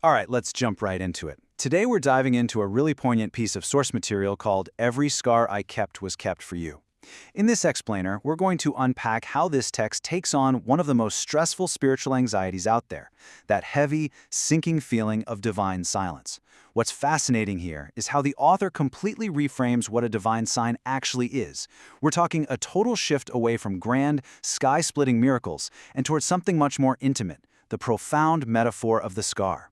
All right, let's jump right into it. Today we're diving into a really poignant piece of source material called Every Scar I Kept Was Kept for You. In this explainer, we're going to unpack how this text takes on one of the most stressful spiritual anxieties out there, that heavy, sinking feeling of divine silence. What's fascinating here is how the author completely reframes what a divine sign actually is. We're talking a total shift away from grand, sky-splitting miracles and towards something much more intimate, the profound metaphor of the scar.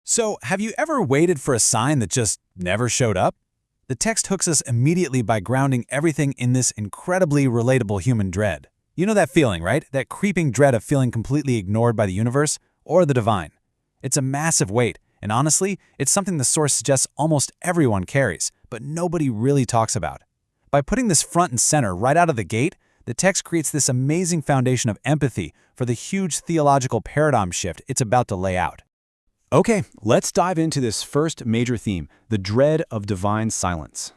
So, have you ever waited for a sign that just never showed up? The text hooks us immediately by grounding everything in this incredibly relatable human dread. You know that feeling, right? That creeping dread of feeling completely ignored by the universe or the divine. It's a massive weight, and honestly, it's something the source suggests almost everyone carries, but nobody really talks about. By putting this front and center right out of the gate, the text creates this amazing foundation of empathy for the huge theological paradigm shift it's about to lay out. Okay, let's dive into this first major theme, the dread of divine silence.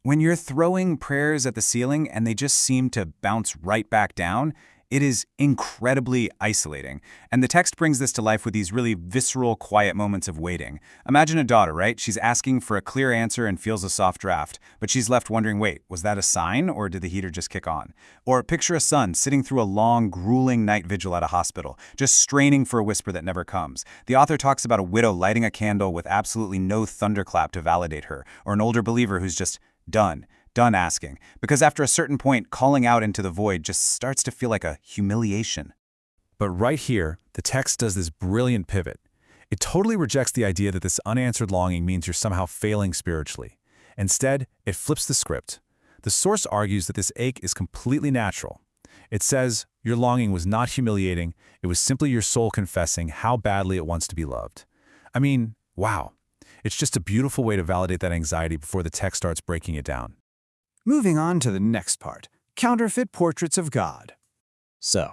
When you're throwing prayers at the ceiling and they just seem to bounce right back down, it is incredibly isolating. And the text brings this to life with these really visceral, quiet moments of waiting. Imagine a daughter, right? She's asking for a clear answer and feels a soft draft, but she's left wondering, wait, was that a sign or did the heater just kick on? Or picture a son sitting through a long, grueling night vigil at a hospital, just straining for a whisper that never comes. The author talks about a widow lighting a candle with absolutely no thunderclap to validate her, or an older believer who's just done asking, because after a certain point, calling out into the void just starts to feel like a humiliation. But right here, the text does this brilliant pivot. It totally rejects the idea that this unanswered longing means you're somehow failing spiritually. Instead, it flips the script. The source argues that this ache is completely natural. It says, your longing was not humiliating, it was simply your soul confessing how badly it wants to be loved. I mean, wow. It's just a beautiful way to validate that anxiety before the text starts breaking it down. Moving on to the next part, counterfeit portraits of God. So,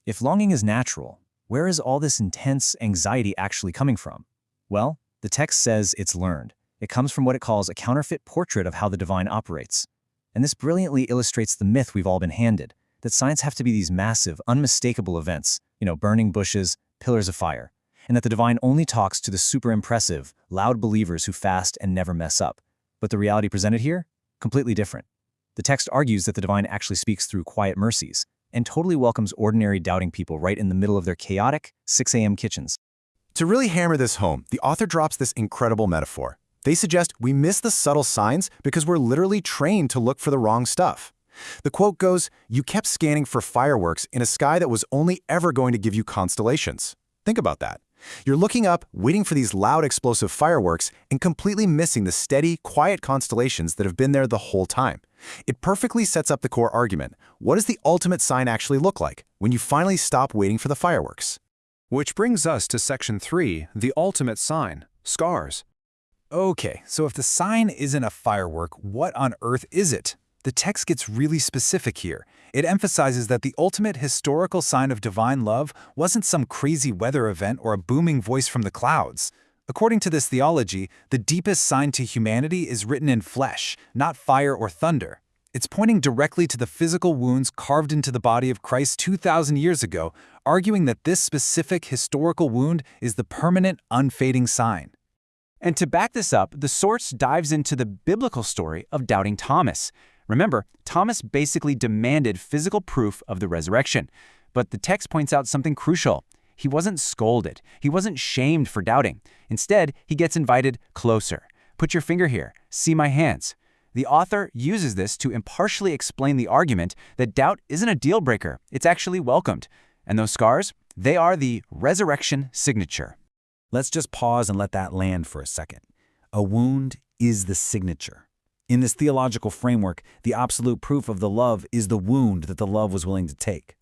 if longing is natural, where is all this intense anxiety actually coming from? Well, the text says it's learned. It comes from what it calls a counterfeit portrait of how the divine operates. And this brilliantly illustrates the myth we've all been handed, that signs have to be these massive, unmistakable events, burning bushes, pillars of fire, and that the divine only talks to the super impressive, loud believers who fast and never mess up. But the reality presented here? Completely different. The text argues that the divine actually speaks through quiet mercies and totally welcomes ordinary doubting people right in the middle of their chaotic 6 a.m. kitchens. To really hammer this home, the author drops this incredible metaphor. They suggest we miss the subtle signs because we're literally trained to look for the wrong stuff. The quote goes, "You kept scanning for fireworks in a sky that was only ever going to give you constellations." Think about that. You're looking up, waiting for these loud, explosive fireworks, and completely missing the steady, quiet constellations that have been there the whole time. It perfectly sets up the core argument. What does the ultimate sign actually look like when you finally stop waiting for the fireworks? Which brings us to section 3, the ultimate sign, scars. Okay, so if the sign isn't a firework, what on earth is it? The text gets really specific here. It emphasizes that the ultimate historical sign of divine love wasn't some crazy weather event or a booming voice from the clouds. According to this theology, the deepest sign to humanity is written in flesh, not fire or thunder. It's pointing directly to the physical wounds carved into the body of Christ 2,000 years ago, arguing that this specific historical wound is the permanent, unfading sign. And to back this up, the source dives into the biblical story of doubting Thomas. Remember, Thomas basically demanded physical proof of the resurrection. But the text points out something crucial. He wasn't scolded. He wasn't shamed for doubting. Instead, he gets invited closer. Put your finger here. See my hands. The author uses this to impartially explain the argument that doubt isn't a deal breaker. It's actually welcomed. And those scars, they are the resurrection signature. Let's just pause and let that land for a second. A wound is the signature. In this theological framework, the absolute proof of the love is the wound that the love was willing to take.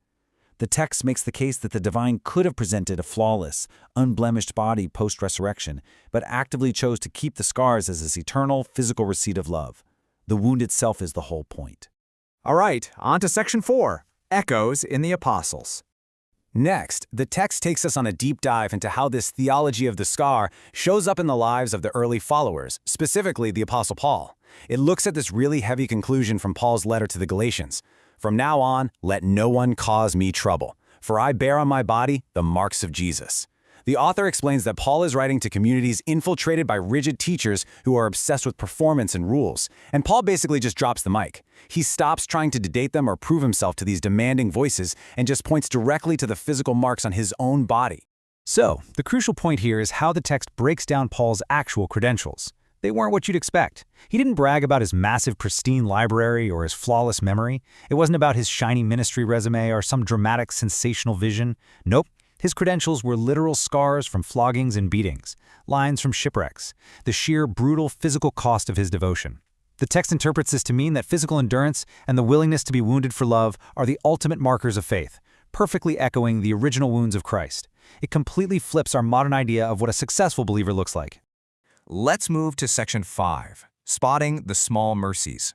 The text makes the case that the divine could have presented a flawless, unblemished body post-resurrection, but actively chose to keep the scars as this eternal, physical receipt of love. The wound itself is the whole point. All right, on to section 4, echoes in the apostles. Next, the text takes us on a deep dive into how this theology of the scar shows up in the lives of the early followers, specifically the Apostle Paul. It looks at this really heavy conclusion from Paul's letter to the Galatians. From now on, let no one cause me trouble, for I bear on my body the marks of Jesus. The author explains that Paul is writing to communities infiltrated by rigid teachers who are obsessed with performance and rules, and Paul basically just drops the mic. He stops trying to debate them or prove himself to these demanding voices and just points directly to the physical marks on his own body. So, the crucial point here is how the text breaks down Paul's actual credentials. They weren't what you'd expect. He didn't brag about his massive, pristine library or his flawless memory. It wasn't about his shiny ministry resume or some dramatic, sensational vision. Nope. His credentials were literal scars from floggings and beatings, lines from shipwrecks, the sheer brutal physical cost of his devotion. The text interprets this to mean that physical endurance and the willingness to be wounded for love are the ultimate markers of faith, perfectly echoing the original wounds of Christ. It completely flips our modern idea of what a successful believer looks like. Let's move to Section 5, Spotting the Small Mercies.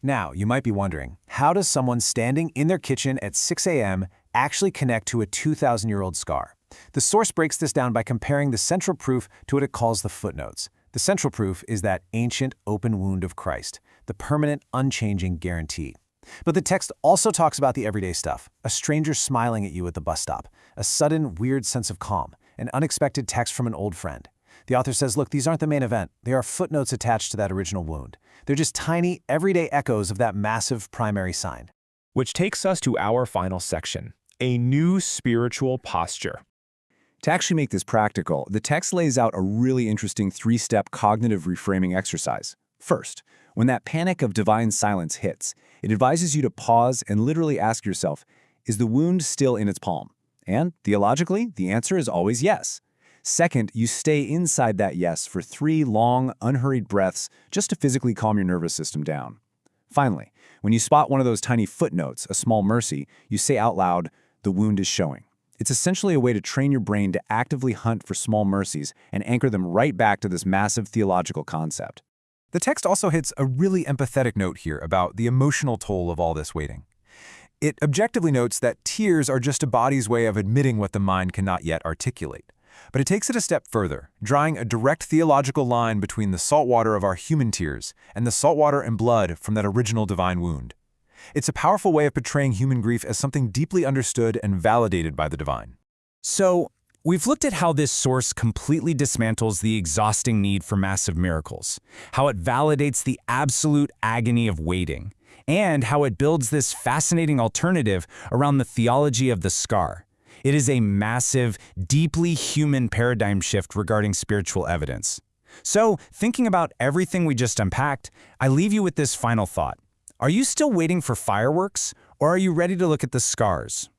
Now, you might be wondering, how does someone standing in their kitchen at 6 a.m. actually connect to a 2,000-year-old scar? The source breaks this down by comparing the central proof to what it calls the footnotes. The central proof is that ancient open wound of Christ, the permanent, unchanging guarantee. But the text also talks about the everyday stuff, a stranger smiling at you at the bus stop, a sudden, weird sense of calm, an unexpected text from an old friend. The author says, look, these aren't the main event. They are footnotes attached to that original wound. They're just tiny, everyday echoes of that massive primary sign. Which takes us to our final section, a new spiritual posture. To actually make this practical, the text lays out a really interesting three-step cognitive reframing exercise. First, when that panic of divine silence hits, it advises you to pause and literally ask yourself, is the wound still in its palm? And theologically, the answer is always yes. Second, you stay inside that yes for 3 long, unhurried breaths just to physically calm your nervous system down. Finally, when you spot one of those tiny footnotes, a small mercy, you say out loud, the wound is showing. It's essentially a way to train your brain to actively hunt for small mercies and anchor them right back to this massive theological concept. The text also hits a really empathetic note here about the emotional toll of all this waiting. It objectively notes that tears are just a body's way of admitting what the mind cannot yet articulate. But it takes it a step further, drawing a direct theological line between the salt water of our human tears and the salt water and blood from that original divine wound. It's a powerful way of portraying human grief as something deeply understood and validated by the divine. So, we've looked at how this source completely dismantles the exhausting need for massive miracles, how it validates the absolute agony of waiting, and how it builds this fascinating alternative around the theology of the scar. It is a massive, deeply human paradigm shift regarding spiritual evidence. So, thinking about everything we just unpacked, I leave you with this final thought. Are you still waiting for fireworks, or are you ready to look at the scars?